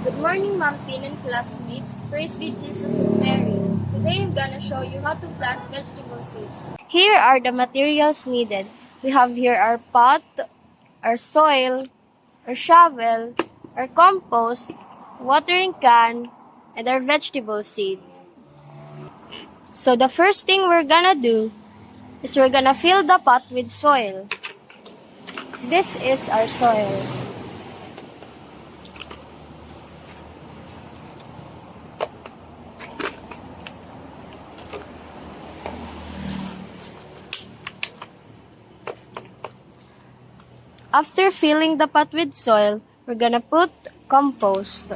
Good morning, Ma'am Tin and classmates. Praise be Jesus and Mary. Today I'm gonna show you how to plant vegetable seeds. Here are the materials needed. We have here our pot, our soil, our shovel, our compost, watering can, and our vegetable seed. So the first thing we're gonna do is we're gonna fill the pot with soil. This is our soil. After filling the pot with soil, we're gonna put compost.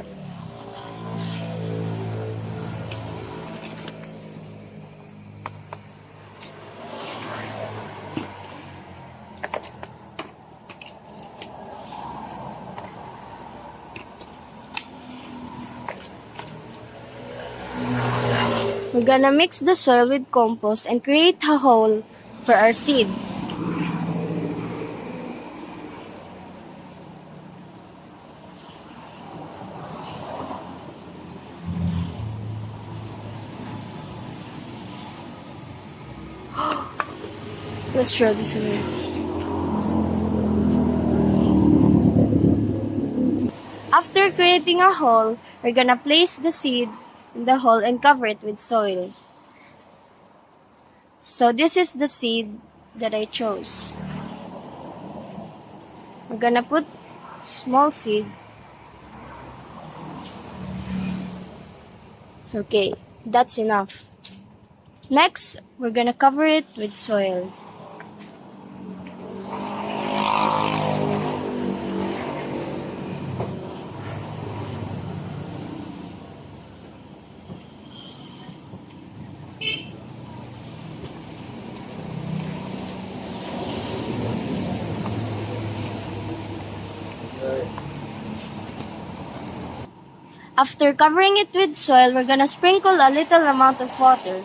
We're gonna mix the soil with compost and create a hole for our seed. Let's throw this away. After creating a hole, we're gonna place the seed in the hole and cover it with soil. So this is the seed that I chose. We're gonna put small seed. It's okay. That's enough. Next, we're gonna cover it with soil. After covering it with soil, we're gonna sprinkle a little amount of water.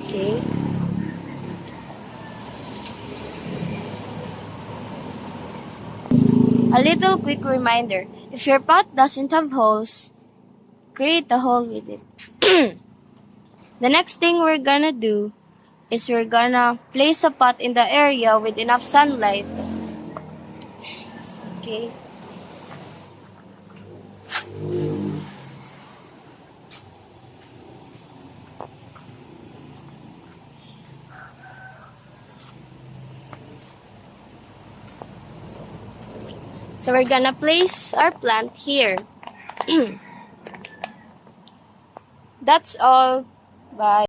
Okay. A little quick reminder, if your pot doesn't have holes, create a hole with it. The next thing we're gonna do is we're gonna place a pot in the area with enough sunlight. Okay. So we're gonna place our plant here. That's all. Bye.